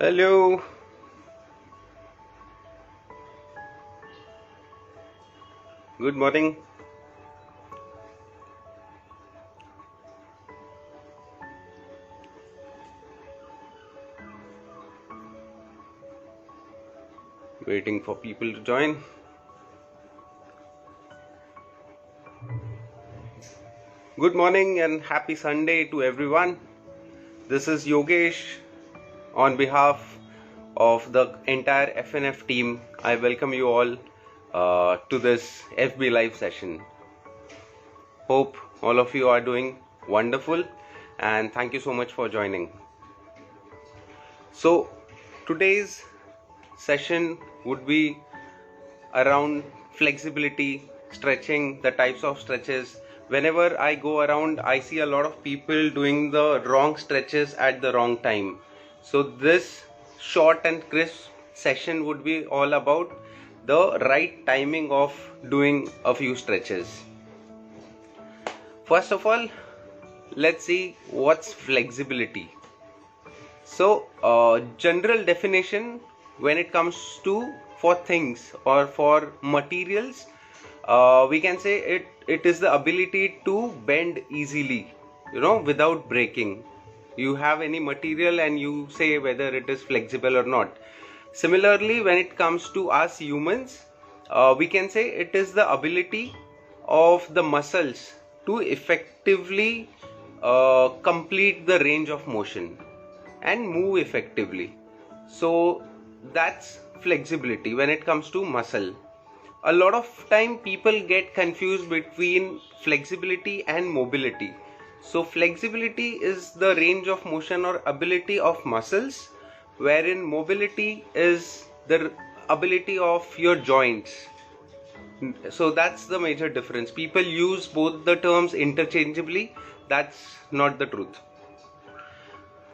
Hello. Good morning. Waiting for people to join. Good morning and happy Sunday to everyone. This is Yogesh on behalf of the entire FNF team. I welcome you all to this FB live session. Hope all of you are doing wonderful and thank you so much for joining. So today's session would be around flexibility, stretching, the types of stretches. Whenever I go around, I see a lot of people doing the wrong stretches at the wrong time. So this short and crisp session would be all about the right timing of doing a few stretches. First of all, let's see what's flexibility. So general definition when it comes to for things or for materials, we can say it is the ability to bend easily, without breaking. You have any material and you say whether it is flexible or not. Similarly, when it comes to us humans, we can say it is the ability of the muscles to effectively complete the range of motion and move effectively. So that's flexibility when it comes to muscle. A lot of time people get confused between flexibility and mobility. So flexibility is the range of motion or ability of muscles, wherein mobility is the ability of your joints. So that's the major difference. People use both the terms interchangeably. That's not the truth.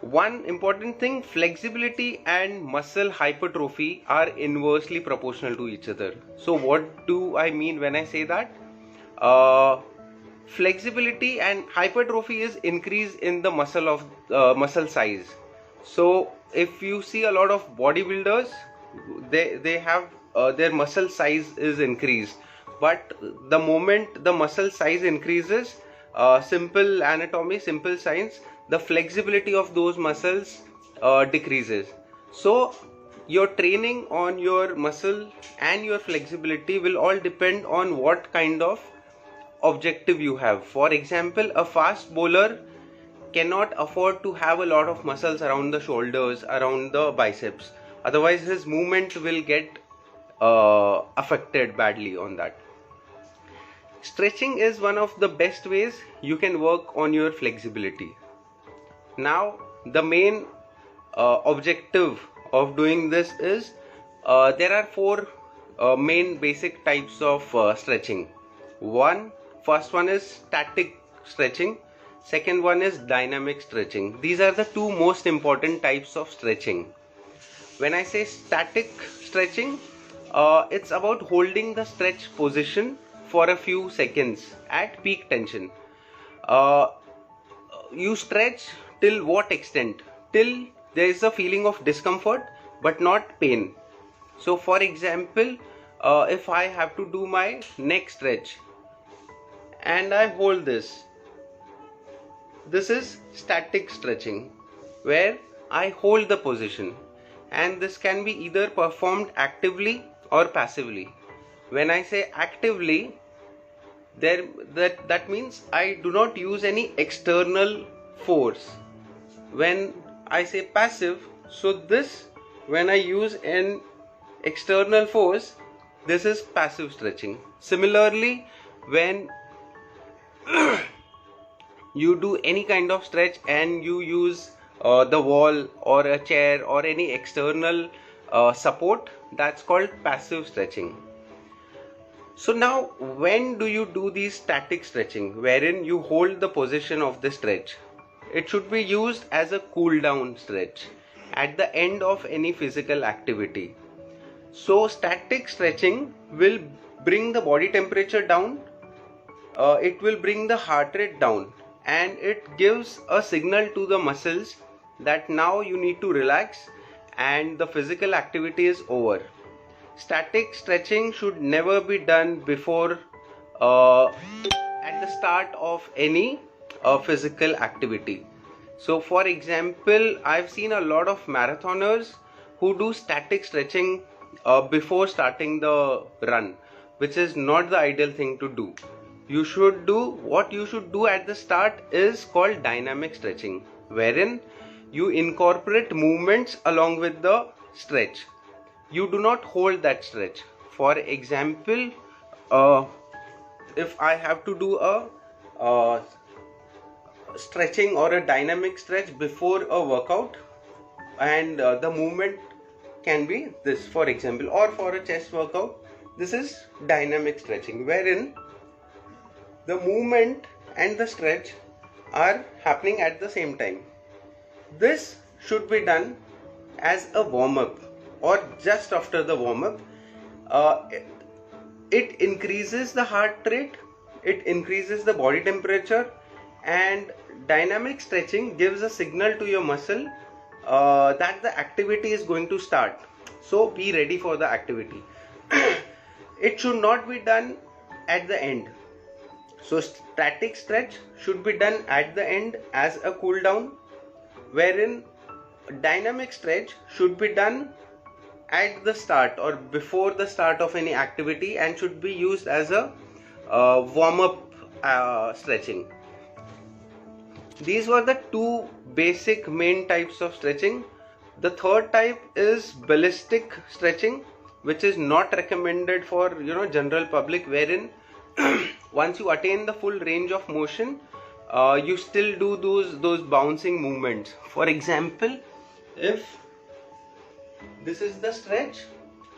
One important thing, flexibility and muscle hypertrophy are inversely proportional to each other. So what do I mean when I say that? Flexibility and hypertrophy is increase in the muscle size. So if you see a lot of bodybuilders, they have their muscle size is increased, but the moment the muscle size increases, simple anatomy, simple science, the flexibility of those muscles decreases. So your training on your muscle and your flexibility will all depend on what kind of objective you have. For example, a fast bowler cannot afford to have a lot of muscles around the shoulders, around the biceps, otherwise his movement will get affected badly on that. Stretching is one of the best ways you can work on your flexibility. Now the main objective of doing this is there are four main basic types of stretching. First one is static stretching, second one is dynamic stretching. These are the two most important types of stretching. When I say static stretching, it's about holding the stretch position for a few seconds at peak tension. You stretch till what extent? Till there is a feeling of discomfort but not pain. So for example, if I have to do my neck stretch and I hold this is static stretching, where I hold the position, and this can be either performed actively or passively. When I say actively, that means I do not use any external force. When I say passive, so this, when I use an external force, this is passive stretching. Similarly, when you do any kind of stretch and you use the wall or a chair or any external support, that's called passive stretching. So now, when do you do these static stretching, wherein you hold the position of the stretch? It should be used as a cool down stretch at the end of any physical activity. So static stretching will bring the body temperature down, it will bring the heart rate down, and it gives a signal to the muscles that now you need to relax and the physical activity is over. Static stretching should never be done before at the start of any physical activity. So for example, I've seen a lot of marathoners who do static stretching before starting the run, which is not the ideal thing to do. What you should do at the start is called dynamic stretching, wherein you incorporate movements along with the stretch. You do not hold that stretch. For example, if I have to do a stretching or a dynamic stretch before a workout, and the movement can be this, for example, or for a chest workout, this is dynamic stretching, wherein the movement and the stretch are happening at the same time. This should be done as a warm-up or just after the warm-up. It increases the heart rate, it increases the body temperature, and dynamic stretching gives a signal to your muscle that the activity is going to start. So be ready for the activity. It should not be done at the end. So static stretch should be done at the end as a cool down, wherein dynamic stretch should be done at the start or before the start of any activity and should be used as a warm-up stretching. These were the two basic main types of stretching. The third type is ballistic stretching, which is not recommended for general public, wherein once you attain the full range of motion, you still do those bouncing movements. For example, if this is the stretch,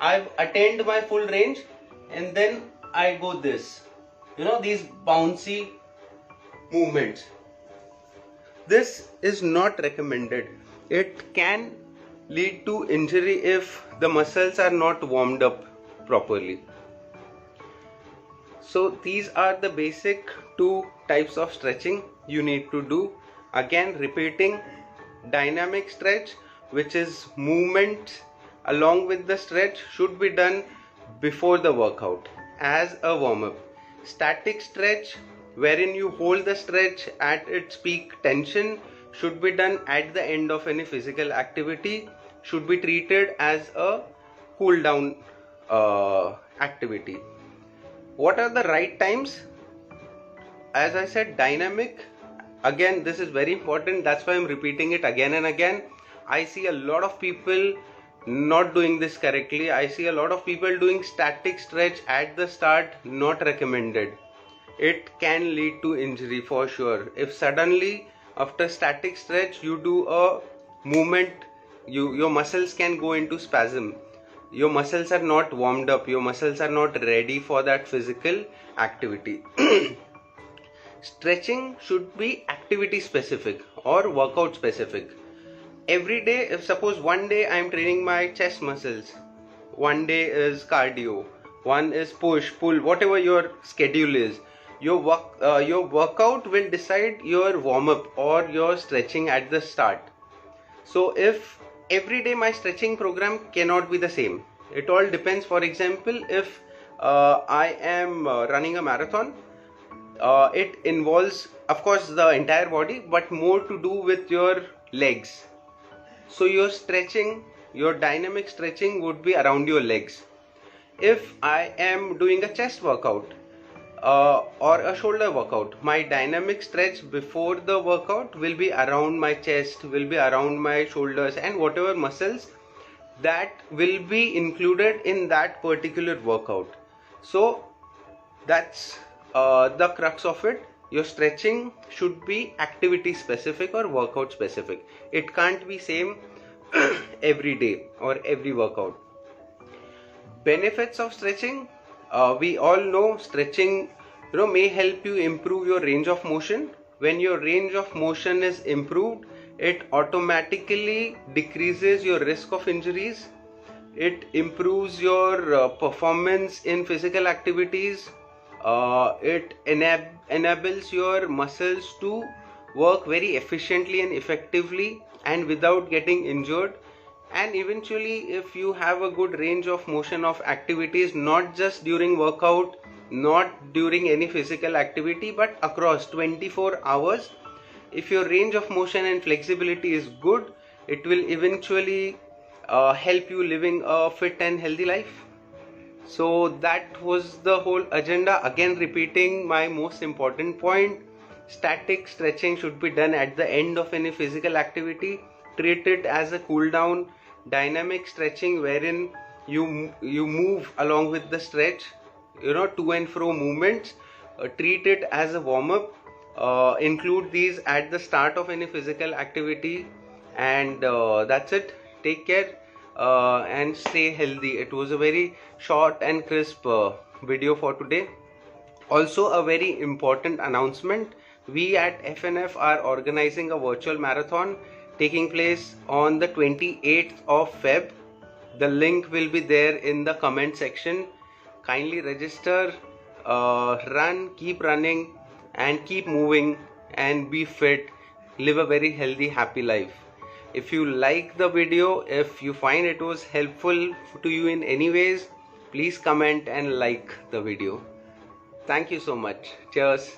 I've attained my full range, and then I go this, these bouncy movements. This is not recommended. It can lead to injury if the muscles are not warmed up properly. So these are the basic two types of stretching you need to do. Again, repeating: dynamic stretch, which is movement along with the stretch, should be done before the workout as a warm-up. Static stretch, wherein you hold the stretch at its peak tension, should be done at the end of any physical activity, should be treated as a cool down activity. What are the right times? As I said, dynamic, again, this is very important, that's why I'm repeating it again and again. I see a lot of people not doing this correctly. I see a lot of people doing static stretch at the start, not recommended. It can lead to injury for sure. If suddenly after static stretch you do a movement, your muscles can go into spasm. Your muscles are not warmed up, your muscles are not ready for that physical activity. Stretching should be activity specific or workout specific. Every day, if suppose one day I am training my chest muscles, one day is cardio, one is push, pull, whatever your schedule is, your workout will decide your warm-up or your stretching at the start. So if every day my stretching program cannot be the same, it all depends. For example, if I am running a marathon, it involves, of course, the entire body, but more to do with your legs. So your stretching, your dynamic stretching would be around your legs. If I am doing a chest workout or a shoulder workout, my dynamic stretch before the workout will be around my chest, will be around my shoulders, and whatever muscles that will be included in that particular workout. So that's the crux of it. Your stretching should be activity specific or workout specific. It can't be same every day or every workout. Benefits of stretching: we all know stretching may help you improve your range of motion. When your range of motion is improved, it automatically decreases your risk of injuries. It improves your performance in physical activities. It enables your muscles to work very efficiently and effectively and without getting injured. And eventually, if you have a good range of motion of activities, not just during workout, not during any physical activity, but across 24 hours, if your range of motion and flexibility is good, it will eventually help you living a fit and healthy life. So that was the whole agenda. Again, repeating my most important point: static stretching should be done at the end of any physical activity. Treat it as a cool down. Dynamic stretching, wherein you move along with the stretch, to and fro movements. Treat it as a warm up. Include these at the start of any physical activity, and that's it. Take care and stay healthy. It was a very short and crisp video for today. Also, a very important announcement: we at FNF are organizing a virtual marathon taking place on the 28th of Feb. The link will be there in the comment section. Kindly register, run, keep running, and keep moving, and be fit. Live a very healthy, happy life. If you like the video, if you find it was helpful to you in any ways, please comment and like the video. Thank you so much. Cheers.